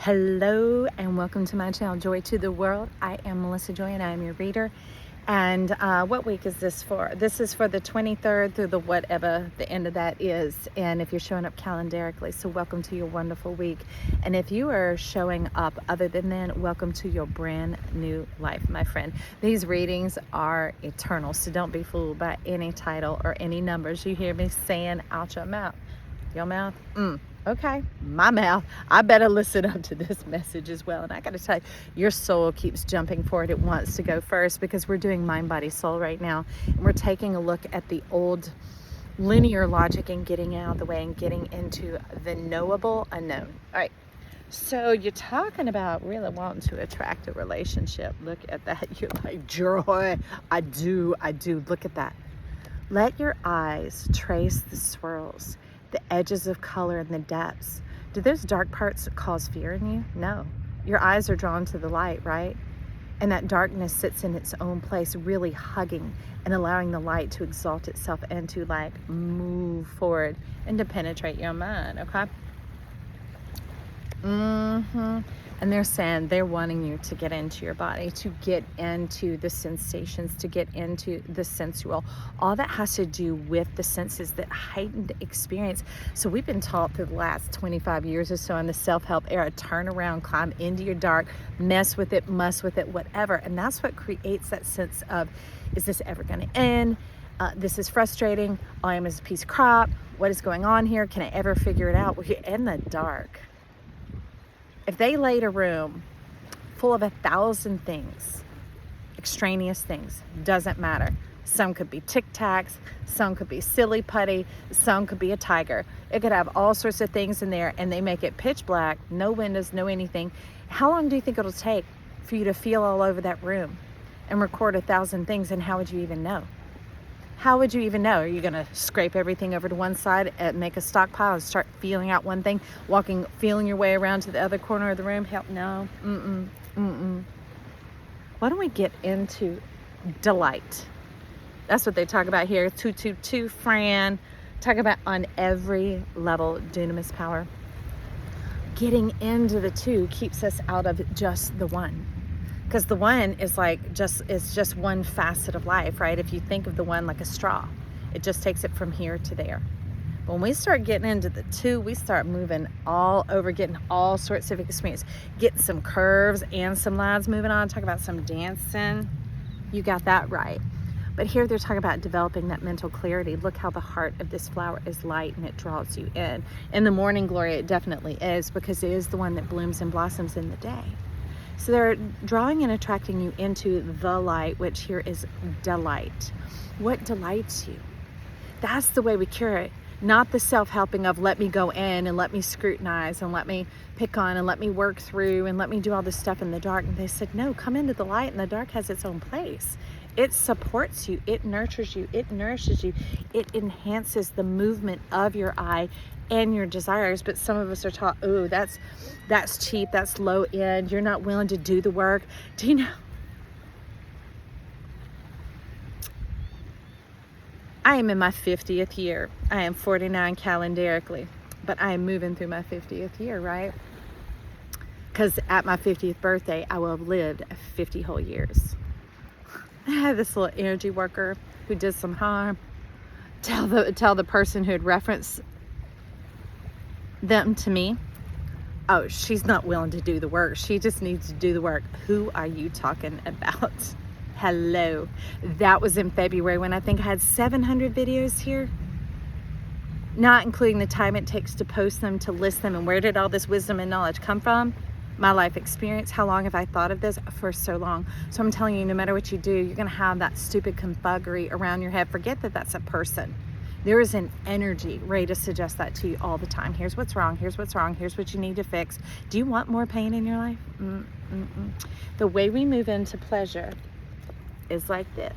Hello and welcome to my channel, Joy to the World. I am Melissa Joy and I am your reader. And what week is this for? This is for the 23rd through the whatever the end of that is. And if you're showing up calendarically, so welcome to your wonderful week. And if you are showing up other than then, welcome to your brand new life, my friend. These readings are eternal, so don't be fooled by any title or any numbers you hear me saying out your mouth. Your mouth? Okay, my mouth. I better listen up to this message as well. And I got to tell you, your soul keeps jumping forward. It wants to go first because we're doing mind, body, soul right now. And we're taking a look at the old linear logic and getting out of the way and getting into the knowable unknown. All right. So you're talking about really wanting to attract a relationship. Look at that. You're like, Joy, I do. Look at that. Let your eyes trace the swirls, the edges of color and the depths. Do those dark parts cause fear in you? No. Your eyes are drawn to the light, right? And that darkness sits in its own place, really hugging and allowing the light to exalt itself and to like move forward and to penetrate your mind, okay? And they're saying they're wanting you to get into your body, to get into the sensations, to get into the sensual. All that has to do with the senses, that heightened experience. So we've been taught for the last 25 years or so in the self-help era, turn around, climb into your dark, mess with it, muss with it, whatever. And that's what creates that sense of, is this ever going to end? This is frustrating. All I am is a piece of crap. What is going on here? Can I ever figure it out? Well, you're in the dark. If they laid a room full of 1,000 things, extraneous things, doesn't matter. Some could be Tic Tacs, some could be silly putty, some could be a tiger. It could have all sorts of things in there and they make it pitch black, no windows, no anything. How long do you think it'll take for you to feel all over that room and record 1,000 things, and how would you even know? How would you even know? Are you going to scrape everything over to one side and make a stockpile and start feeling out one thing, feeling your way around to the other corner of the room? Hell, no. Why don't we get into delight? That's what they talk about here. 222 Fran. Talk about on every level, dunamis power. Getting into the two keeps us out of just the one. Because the one is just one facet of life, right? If you think of the one like a straw, it just takes it from here to there. When we start getting into the two, we start moving all over, getting all sorts of experience, getting some curves and some lines moving on. Talk about some dancing. You got that right. But here they're talking about developing that mental clarity. Look how the heart of this flower is light and it draws you in. In the morning glory, it definitely is, because it is the one that blooms and blossoms in the day. So they're drawing and attracting you into the light, which here is delight. What delights you? That's the way we cure it. Not the self-helping of let me go in and let me scrutinize and let me pick on and let me work through and let me do all this stuff in the dark. And they said, no, come into the light, and the dark has its own place. It supports you. It nurtures you. It nourishes you. It enhances the movement of your eye and your desires. But some of us are taught, oh, that's cheap, that's low end, you're not willing to do the work. Do you know, I am in my 50th year. I am 49 calendarically, but I am moving through my 50th year, right? Because at my 50th birthday, I will have lived 50 whole years. I had this little energy worker who did some harm. Tell the person who had referenced them to me, oh, she's not willing to do the work. She just needs to do the work. Who are you talking about? Hello. That was in February when I think I had 700 videos here, not including the time it takes to post them, to list them. And where did all this wisdom and knowledge come from? My life experience. How long have I thought of this? For so long. So I'm telling you, no matter what you do, you're going to have that stupid confuggery around your head. Forget that that's a person. There is an energy ready to suggest that to you all the time. Here's what's wrong. Here's what's wrong. Here's what you need to fix. Do you want more pain in your life? The way we move into pleasure is like this.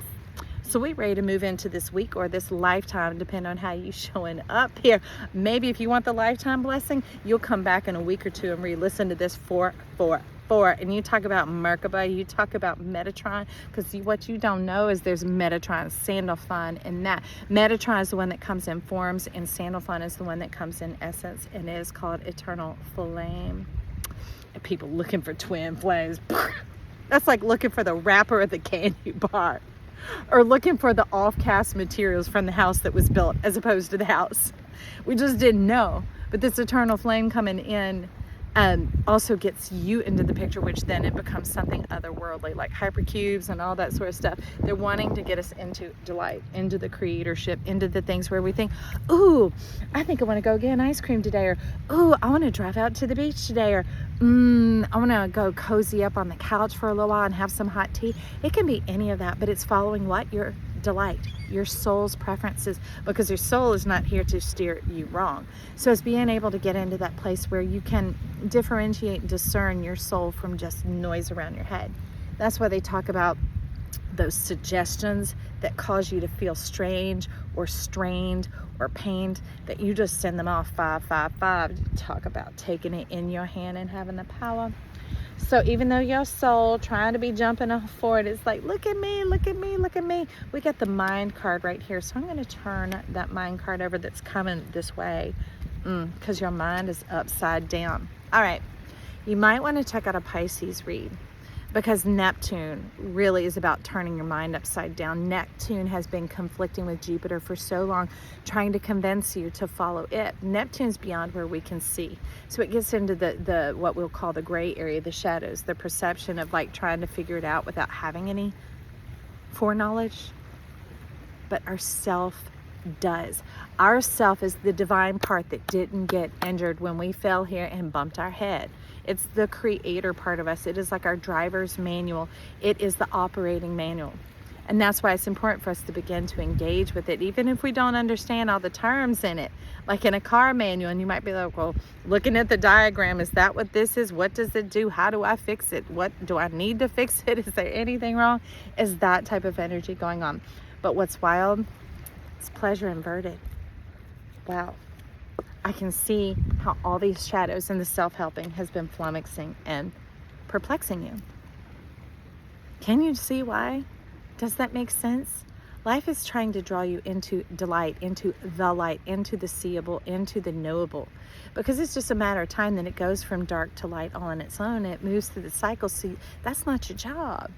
So we ready to move into this week or this lifetime, depending on how you showing up here. Maybe if you want the lifetime blessing, you'll come back in a week or two and re-listen to this 444. And you talk about Merkaba, you talk about Metatron, because what you don't know is there's Metatron, Sandalphon, and that. Metatron is the one that comes in forms, and Sandalphon is the one that comes in essence, and it is called Eternal Flame. People looking for twin flames. That's like looking for the wrapper of the candy bar, or looking for the off-cast materials from the house that was built as opposed to the house. We just didn't know. But this eternal flame coming in also gets you into the picture, which then it becomes something otherworldly, like hypercubes and all that sort of stuff. They're wanting to get us into delight, into the creatorship, into the things where we think, ooh, I think I want to go get an ice cream today, or ooh, I want to drive out to the beach today, or I want to go cozy up on the couch for a little while and have some hot tea. It can be any of that, but it's following what? Your delight, your soul's preferences, because your soul is not here to steer you wrong. So it's being able to get into that place where you can differentiate and discern your soul from just noise around your head. That's why they talk about those suggestions that cause you to feel strange or strained or pained, that you just send them off 555. Talk about taking it in your hand and having the power. So even though your soul trying to be jumping forward, it's like, look at me, look at me, look at me. We got the mind card right here. So I'm going to turn that mind card over that's coming this way, because your mind is upside down. All right. You might want to check out a Pisces read, because Neptune really is about turning your mind upside down. Neptune has been conflicting with Jupiter for so long, trying to convince you to follow it. Neptune's beyond where we can see. So it gets into the what we'll call the gray area, the shadows, the perception of like trying to figure it out without having any foreknowledge. But our self does. Our self is the divine part that didn't get injured when we fell here and bumped our head. It's the creator part of us. It is like our driver's manual. It is the operating manual. And that's why it's important for us to begin to engage with it, even if we don't understand all the terms in it. Like in a car manual, and you might be like, well, looking at the diagram, is that what this is? What does it do? How do I fix it? What do I need to fix it? Is there anything wrong? Is that type of energy going on? But what's wild? It's pleasure inverted. Wow. I can see how all these shadows and the self-helping has been flummoxing and perplexing you. Can you see why? Does that make sense? Life is trying to draw you into delight, into the light, into the seeable, into the knowable. Because it's just a matter of time that it goes from dark to light all on its own. It moves through the cycle. So that's not your job.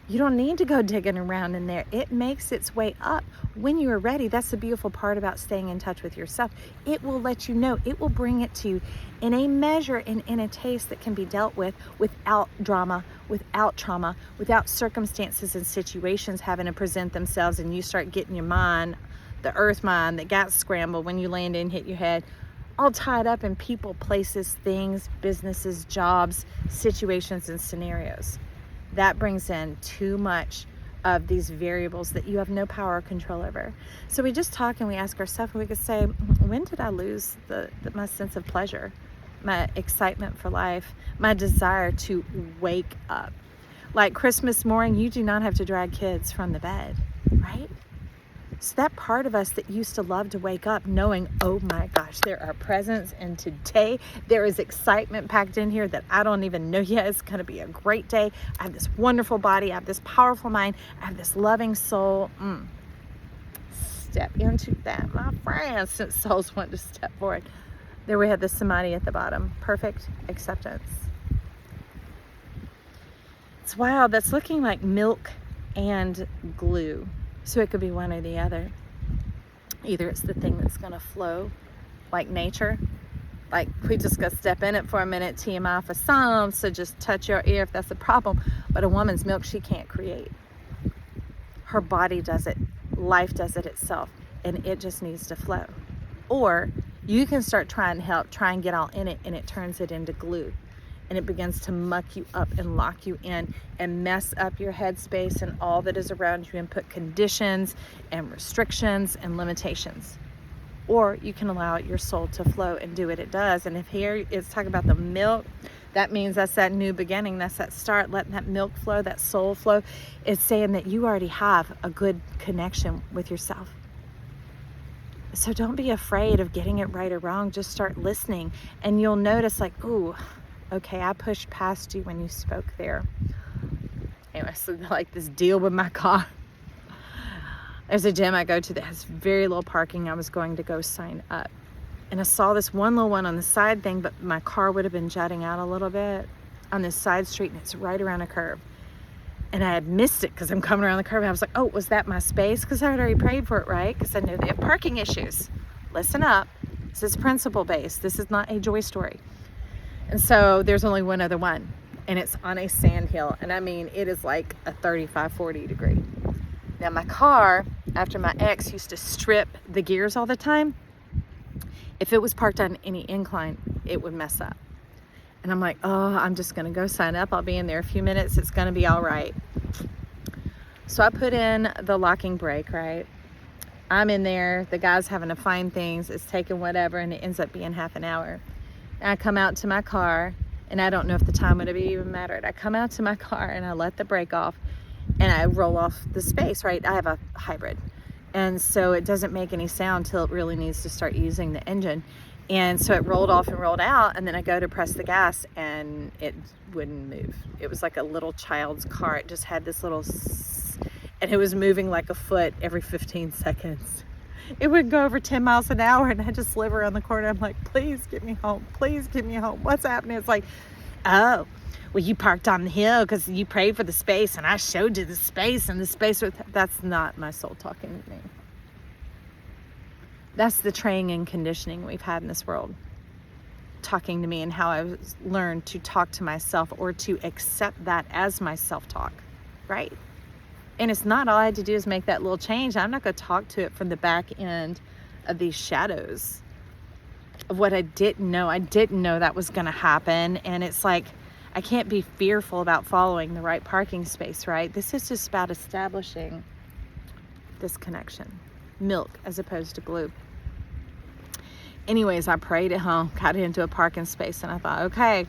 You don't need to go digging around in there. It makes its way up when you are ready. That's the beautiful part about staying in touch with yourself. It will let you know. It will bring it to you in a measure and in a taste that can be dealt with without drama, without trauma, without circumstances and situations having to present themselves, and you start getting your mind, the earth mind that got scrambled when you land and hit your head, all tied up in people, places, things, businesses, jobs, situations, and scenarios. That brings in too much of these variables that you have no power or control over. So we just talk and we ask ourselves, and we could say, when did I lose my sense of pleasure, my excitement for life, my desire to wake up? Like Christmas morning, you do not have to drag kids from the bed, right? So that part of us that used to love to wake up knowing, oh my gosh, there are presents, and today there is excitement packed in here that I don't even know yet. It's going to be a great day. I have this wonderful body. I have this powerful mind. I have this loving soul. Step into that, my friends, since souls want to step forward. There we have the samadhi at the bottom. Perfect acceptance. It's wild. That's looking like milk and glue. So it could be one or the other. Either it's the thing that's going to flow like nature. Like we just got to step in it for a minute, TMI for some, so just touch your ear if that's a problem. But a woman's milk, she can't create. Her body does it. Life does it itself. And it just needs to flow. Or you can start trying to help, try and get all in it, and it turns it into glue. And it begins to muck you up and lock you in and mess up your headspace and all that is around you, and put conditions and restrictions and limitations. Or you can allow your soul to flow and do what it does. And if here it's talking about the milk, that means that's that new beginning. That's that start, letting that milk flow, that soul flow. It's saying that you already have a good connection with yourself. So don't be afraid of getting it right or wrong. Just start listening, and you'll notice like, ooh, okay, I pushed past you when you spoke there. Anyway, so like this deal with my car. There's a gym I go to that has very little parking. I was going to go sign up. And I saw this one little one on the side thing, but my car would have been jutting out a little bit on this side street, and it's right around a curve. And I had missed it because I'm coming around the curve, and I was like, oh, was that my space? Because I had already prayed for it, right? Because I knew they have parking issues. Listen up. This is principle based. This is not a joy story. And so there's only one other one, and it's on a sand hill. And I mean, it is like a 35, 40 degree. Now my car, after my ex used to strip the gears all the time, if it was parked on any incline, it would mess up. And I'm like, oh, I'm just gonna go sign up. I'll be in there a few minutes. It's gonna be all right. So I put in the locking brake, right? I'm in there, the guy's having to find things, it's taking whatever, and it ends up being half an hour. And I come out to my car, and I don't know if the time would have even mattered. I come out to my car and I let the brake off, and I roll off the space, right? I have a hybrid. And so it doesn't make any sound till it really needs to start using the engine. And so it rolled off and rolled out, and then I go to press the gas and it wouldn't move. It was like a little child's car. It just had this little, and it was moving like a foot every 15 seconds. It would go over 10 miles an hour, and I just live around the corner. I'm like, please get me home. Please get me home. What's happening? It's like, oh, well, you parked on the hill because you prayed for the space, and I showed you the space, and the space with, that's not my soul talking to me. That's the training and conditioning we've had in this world, talking to me, and how I've learned to talk to myself, or to accept that as my self-talk, right? And it's not, all I had to do is make that little change. I'm not going to talk to it from the back end of these shadows of what I didn't know. I didn't know that was going to happen. And it's like, I can't be fearful about following the right parking space, right? This is just about establishing this connection. Milk as opposed to blue. Anyways, I prayed at home, got into a parking space, and I thought, okay,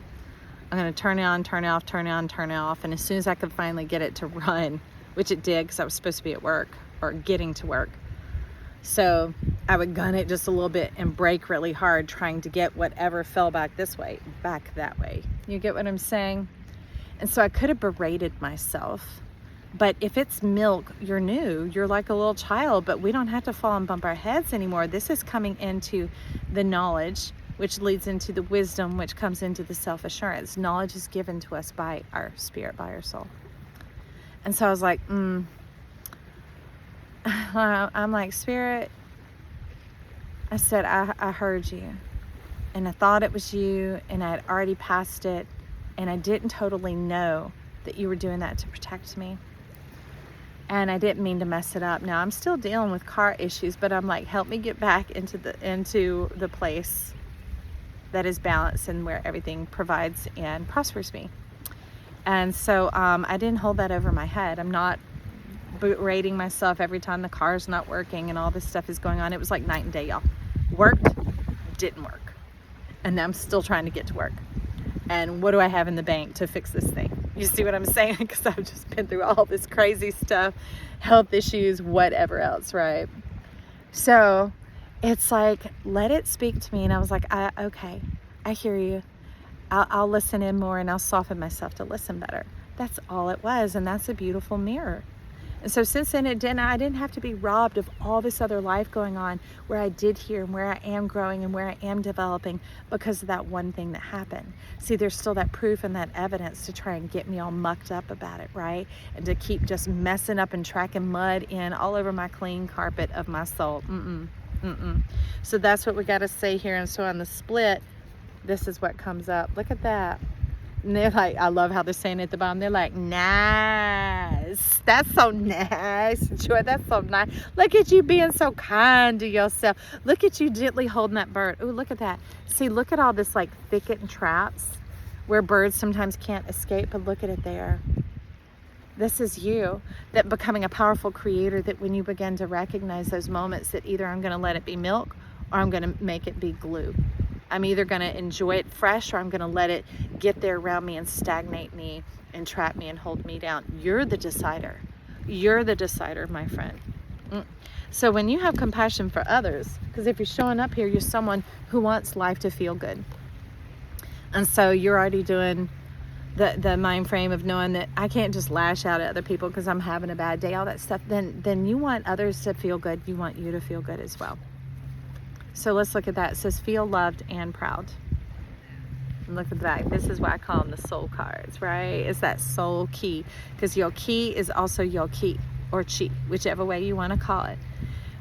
I'm going to turn it on, turn it off, turn it on, turn it off. And as soon as I could finally get it to run, which it did because I was supposed to be at work or getting to work. So I would gun it just a little bit and brake really hard, trying to get whatever fell back this way, back that way. You get what I'm saying? And so I could have berated myself. But if it's milk, you're new, you're like a little child, but we don't have to fall and bump our heads anymore. This is coming into the knowledge, which leads into the wisdom, which comes into the self-assurance. Knowledge is given to us by our spirit, by our soul. And so I was like, I'm like, Spirit, I said, I heard you, and I thought it was you, and I had already passed it, and I didn't totally know that you were doing that to protect me. And I didn't mean to mess it up. Now I'm still dealing with car issues, but I'm like, help me get back into the place that is balanced and where everything provides and prospers me. And so I didn't hold that over my head. I'm not berating myself every time the car's not working and all this stuff is going on. It was like night and day, y'all. Worked, didn't work. And I'm still trying to get to work. And what do I have in the bank to fix this thing? You see what I'm saying? Because I've just been through all this crazy stuff, health issues, whatever else, right? So it's like, let it speak to me. And I was like, okay, I hear you. I'll listen in more, and I'll soften myself to listen better. That's all it was, and that's a beautiful mirror. And so since then, I didn't have to be robbed of all this other life going on, where I did hear and where I am growing and where I am developing because of that one thing that happened. See, there's still that proof and that evidence to try and get me all mucked up about it, right? And to keep just messing up and tracking mud in all over my clean carpet of my soul. So that's what we got to say here. And so on the split, this is what comes up. Look at that. And they're like, I love how they're saying it at the bottom. They're like, nice. That's so nice. Joy, that's so nice. Look at you being so kind to yourself. Look at you gently holding that bird. Oh, look at that. See, look at all this like thicket and traps where birds sometimes can't escape, but look at it there. This is you, that becoming a powerful creator, that when you begin to recognize those moments that either I'm going to let it be milk or I'm going to make it be glue. I'm either going to enjoy it fresh or I'm going to let it get there around me and stagnate me and trap me and hold me down. You're the decider. You're the decider, my friend. So when you have compassion for others, because if you're showing up here, you're someone who wants life to feel good. And so you're already doing the mind frame of knowing that I can't just lash out at other people because I'm having a bad day, all that stuff. Then you want others to feel good. You want you to feel good as well. So let's look at that. It says feel loved and proud. And look at the back. This is why I call them the soul cards, right? It's that soul key, because your key is also your key, or chi, whichever way you want to call it.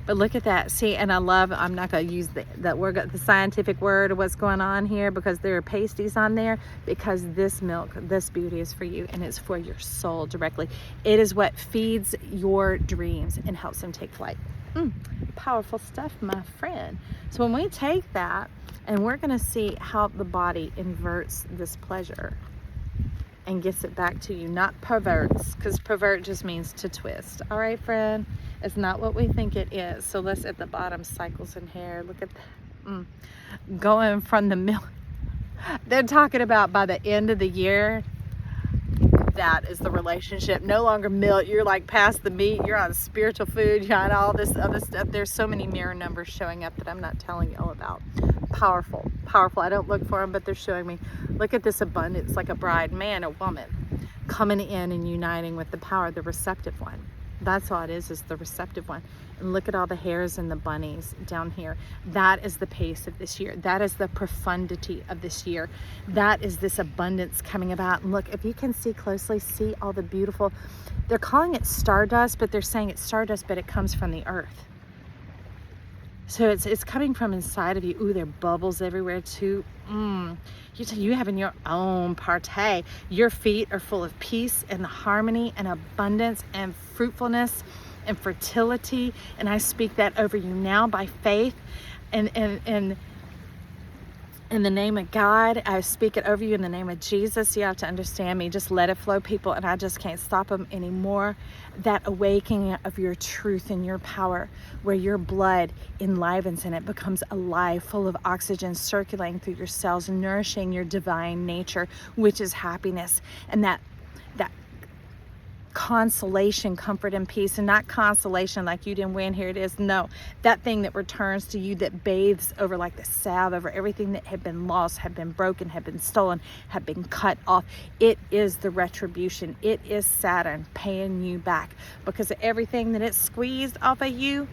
But look at that. See, and I love, I'm not going to use that word, the scientific word of what's going on here, because there are pasties on there, because this milk, this beauty is for you, and it's for your soul directly. It is what feeds your dreams and helps them take flight. Powerful stuff, my friend. So when we take that, and we're going to see how the body inverts this pleasure and gets it back to you, not perverts, because pervert just means to twist. All right, friend, it's not what we think it is. So let's, at the bottom, cycles in hair. Look at that. Going from the milk. They're talking about by the end of the year, that is the relationship. No longer milk. You're like past the meat. You're on spiritual food. You're on all this other stuff. There's so many mirror numbers showing up that I'm not telling you all about. Powerful, powerful. I don't look for them, but they're showing me. Look at this abundance, like a bride, man or woman, coming in and uniting with the power, the receptive one. That's all it is the receptive one. And look at all the hairs and the bunnies down here. That is the pace of this year. That is the profundity of this year. That is this abundance coming about. And look, if you can see closely, see all the beautiful, they're calling it stardust, but they're saying it's stardust, but it comes from the earth. So it's coming from inside of you. Ooh, there are bubbles everywhere too. You having your own party. Your feet are full of peace and harmony and abundance and fruitfulness and fertility. And I speak that over you now by faith. And in the name of God, I speak it over you in the name of Jesus. You have to understand me. Just let it flow, people, and I just can't stop them anymore. That awakening of your truth and your power, where your blood enlivens and it becomes alive, full of oxygen circulating through your cells, nourishing your divine nature, which is happiness. And that consolation, comfort, and peace, and not consolation like you didn't win, here it is. No, that thing that returns to you, that bathes over like the salve over everything that had been lost, had been broken, had been stolen, had been cut off. It is the retribution. It is Saturn paying you back because of everything that it squeezed off of you,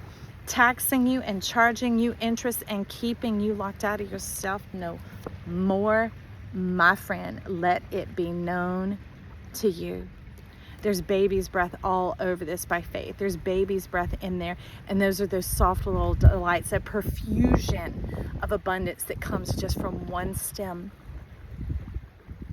taxing you and charging you interest and keeping you locked out of yourself. No more, my friend. Let it be known to you. There's baby's breath all over this by faith. There's baby's breath in there. And those are those soft little delights, that profusion of abundance that comes just from one stem.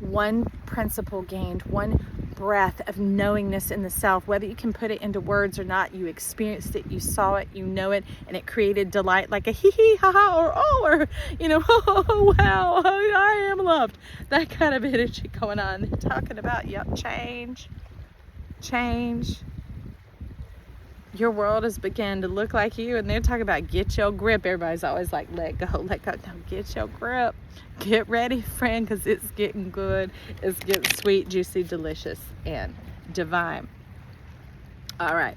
One principle gained, one breath of knowingness in the self. Whether you can put it into words or not, you experienced it, you saw it, you know it, and it created delight, like a hee hee ha ha, or oh, or oh wow, I am loved. That kind of energy going on. They're talking about, yep, change. Your world has begun to look like you, and they're talking about get your grip. Everybody's always like, let go. No, get your grip. Get ready, friend, because it's getting good. It's getting sweet, juicy, delicious, and divine. All right.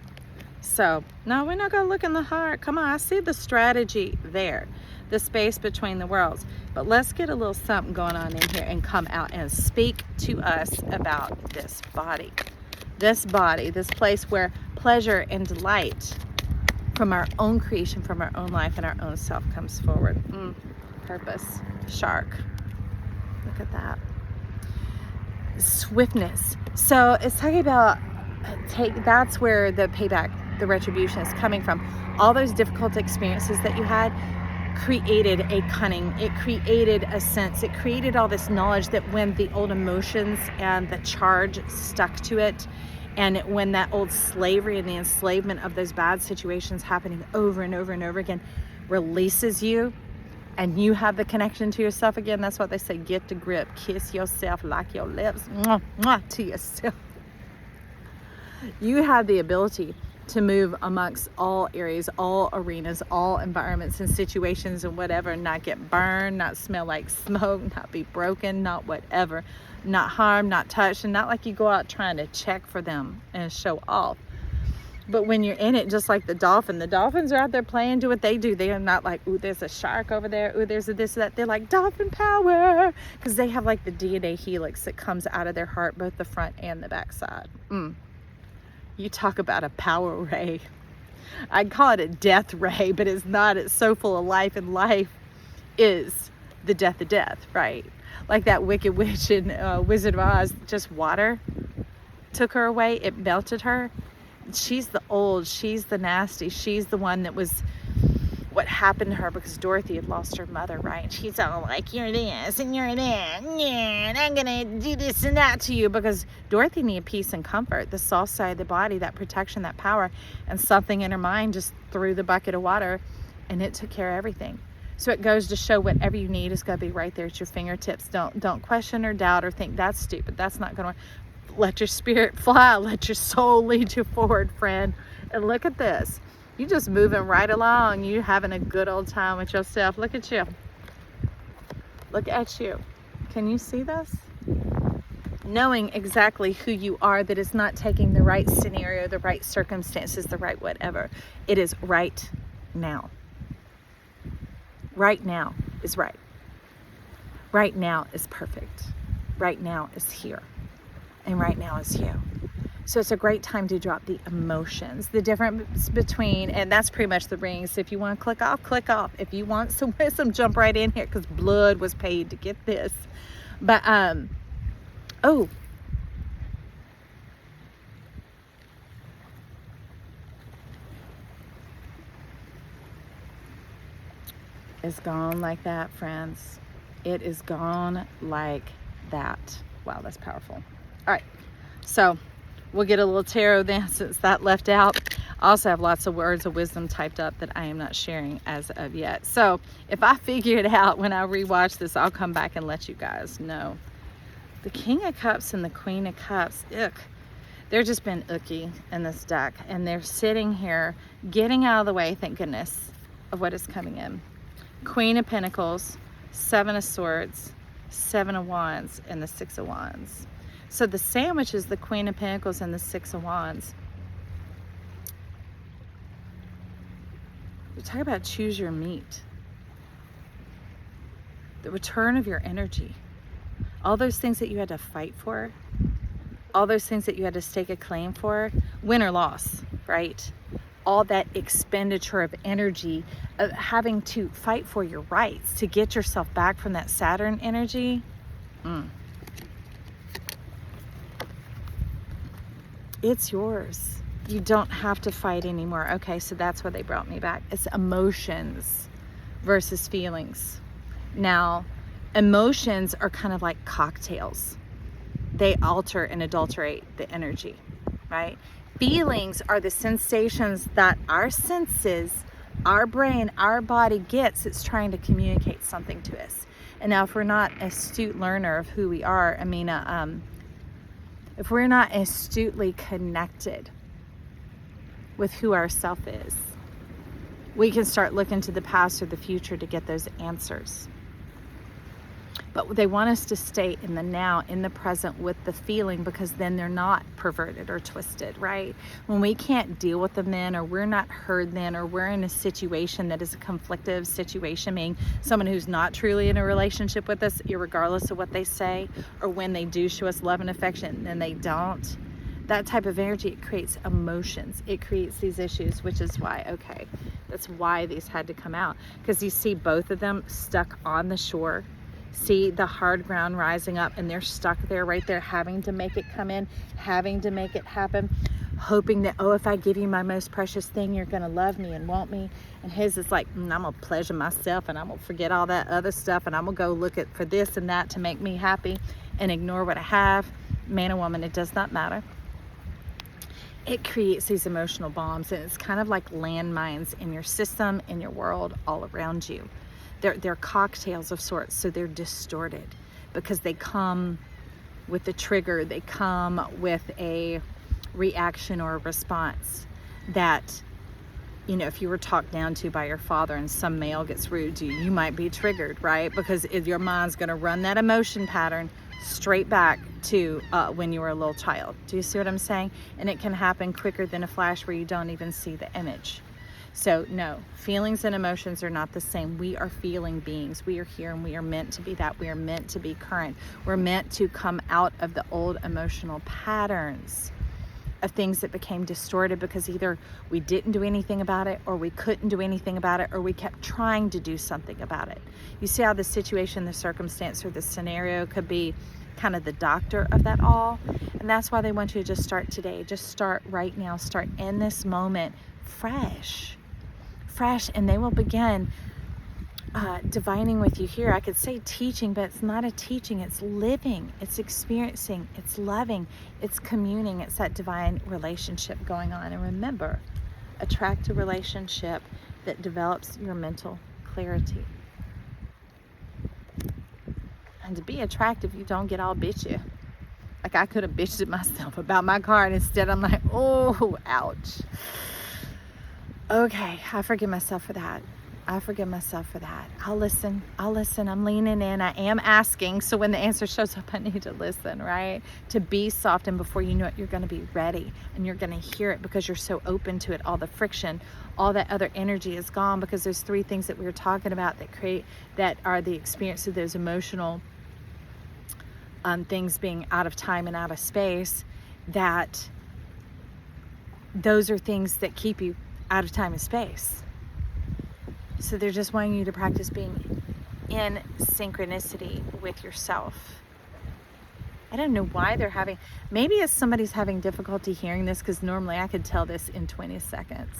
So, no, we're not going to look in the heart. Come on, I see the strategy there, the space between the worlds. But let's get a little something going on in here and come out and speak to us about this body. This body, this place where pleasure and delight from our own creation, from our own life and our own self comes forward. Purpose. Shark. Look at that. Swiftness. So it's talking about that's where the payback, the retribution is coming from. All those difficult experiences that you had created a cunning. It created a sense. It created all this knowledge that when the old emotions and the charge stuck to it, and when that old slavery and the enslavement of those bad situations happening over and over and over again releases you, and you have the connection to yourself again. That's what they say, get the grip, kiss yourself, like your lips, mwah, mwah, to yourself. You have the ability to move amongst all areas, all arenas, all environments and situations and whatever, and not get burned, not smell like smoke, not be broken, not whatever, not harmed, not touched, and not like you go out trying to check for them and show off. But when you're in it, just like the dolphins are out there playing, do what they do. They are not like, ooh, there's a shark over there, ooh, there's a this, that. They're like dolphin power, because they have like the DNA helix that comes out of their heart, both the front and the back side. You talk about a power ray. I'd call it a death ray, but it's not. It's so full of life, and life is the death of death, right? Like that wicked witch in Wizard of Oz, just water took her away. It melted her. She's the old, she's the nasty, she's the one that was what happened to her because Dorothy had lost her mother, right? And she's all like, you're this and you're that, and I'm gonna do this and that to you, because Dorothy needed peace and comfort, the soft side of the body, that protection, that power, and something in her mind just threw the bucket of water and it took care of everything. So it goes to show whatever you need is going to be right there at your fingertips. Don't question or doubt or think that's stupid, that's not going to work. Let your spirit fly. Let your soul lead you forward, friend. And look at this. You just moving right along. You having a good old time with yourself. Look at you. Look at you. Can you see this? Knowing exactly who you are, that is not taking the right scenario, the right circumstances, the right whatever. It is right now. Right now is right. Right now is perfect. Right now is here. And right now is you. So it's a great time to drop the emotions, the difference between, and that's pretty much the rings. If you want to click off, click off. If you want some wisdom, jump right in here, because blood was paid to get this. But oh, it's gone like that, friends. It is gone like that. Wow, that's powerful. All right, so we'll get a little tarot then, since that left out. I also have lots of words of wisdom typed up that I am not sharing as of yet. So if I figure it out when I rewatch this, I'll come back and let you guys know. The King of Cups and the Queen of Cups, they're just been icky in this deck, and they're sitting here getting out of the way, thank goodness, of what is coming in. Queen of Pentacles, Seven of Swords, Seven of Wands, and the Six of Wands. So the sandwich is the Queen of Pentacles and the Six of Wands. We talk about choose your meat. The return of your energy. All those things that you had to fight for. All those things that you had to stake a claim for. Win or loss, right? All that expenditure of energy of having to fight for your rights to get yourself back from that Saturn energy. It's yours. You don't have to fight anymore. Okay, so that's where they brought me back. It's emotions versus feelings. Now, emotions are kind of like cocktails. They alter and adulterate the energy, right? Feelings are the sensations that our senses, our brain, our body gets. It's trying to communicate something to us. And now if we're not an astute learner of who we are, if we're not astutely connected with who our self is, we can start looking to the past or the future to get those answers. But they want us to stay in the now, in the present with the feeling, because then they're not perverted or twisted, right? When we can't deal with them then, or we're not heard then, or we're in a situation that is a conflictive situation, meaning someone who's not truly in a relationship with us, irregardless of what they say, or when they do show us love and affection and then they don't, that type of energy, it creates emotions. It creates these issues, which is why, okay, that's why these had to come out. Because you see both of them stuck on the shore. See the hard ground rising up, and they're stuck there, right there, having to make it come in, having to make it happen, hoping that, oh, if I give you my most precious thing, you're going to love me and want me. And his is like, I'm going to pleasure myself, and I'm going to forget all that other stuff, and I'm going to go look for this and that to make me happy and ignore what I have. Man or woman, it does not matter. It creates these emotional bombs, and it's kind of like landmines in your system, in your world, all around you. They're cocktails of sorts, so they're distorted because they come with a trigger, they come with a reaction or a response that, you know, if you were talked down to by your father and some male gets rude to you, you might be triggered, right? Because your mind's going to run that emotion pattern straight back to when you were a little child. Do you see what I'm saying? And it can happen quicker than a flash where you don't even see the image. So no, feelings and emotions are not the same. We are feeling beings. We are here and we are meant to be that. We are meant to be current. We're meant to come out of the old emotional patterns of things that became distorted because either we didn't do anything about it, or we couldn't do anything about it, or we kept trying to do something about it. You see how the situation, the circumstance, or the scenario could be kind of the doctor of that all. And that's why they want you to just start today. Just start right now. Start in this moment fresh, and they will begin divining with you here. I could say teaching, but it's not a teaching. It's living, it's experiencing, it's loving, it's communing. It's that divine relationship going on. And remember, attract a relationship that develops your mental clarity. And to be attractive, you don't get all bitchy. Like I could have bitched at myself about my car, and instead I'm like, oh, ouch. Okay, I forgive myself for that. I'll listen. I'm leaning in. I am asking. So when the answer shows up, I need to listen, right? To be soft. And before you know it, you're going to be ready, and you're going to hear it because you're so open to it. All the friction, all that other energy is gone, because there's three things that we were talking about that are the experience of those emotional things being out of time and out of space. That those are things that keep you out of time and space. So they're just wanting you to practice being in synchronicity with yourself. I don't know why they're having, maybe if somebody's having difficulty hearing this, because normally I could tell this in 20 seconds.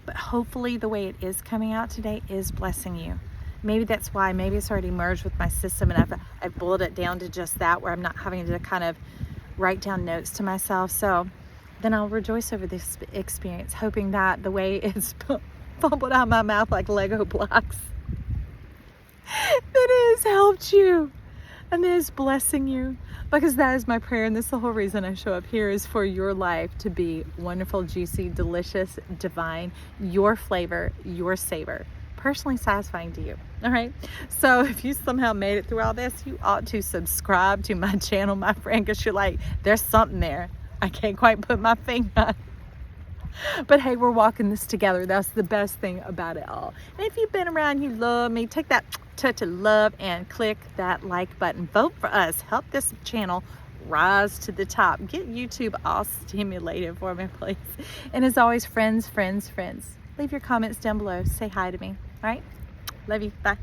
But hopefully the way it is coming out today is blessing you. Maybe that's why, maybe it's already merged with my system, and I've boiled it down to just that, where I'm not having to kind of write down notes to myself. So then I'll rejoice over this experience, hoping that the way it's bubbled out of my mouth like Lego blocks, that it has helped you and that is blessing you, because that is my prayer. And this is the whole reason I show up here, is for your life to be wonderful, juicy, delicious, divine, your flavor, your savor, personally satisfying to you. All right, so if you somehow made it through all this, you ought to subscribe to my channel, my friend, because you're like, there's something there I can't quite put my finger on. But hey, we're walking this together. That's the best thing about it all. And if you've been around, you love me, take that touch of love and click that like button. Vote for us. Help this channel rise to the top. Get YouTube all stimulated for me, please. And as always, friends, leave your comments down below. Say hi to me. All right? Love you. Bye.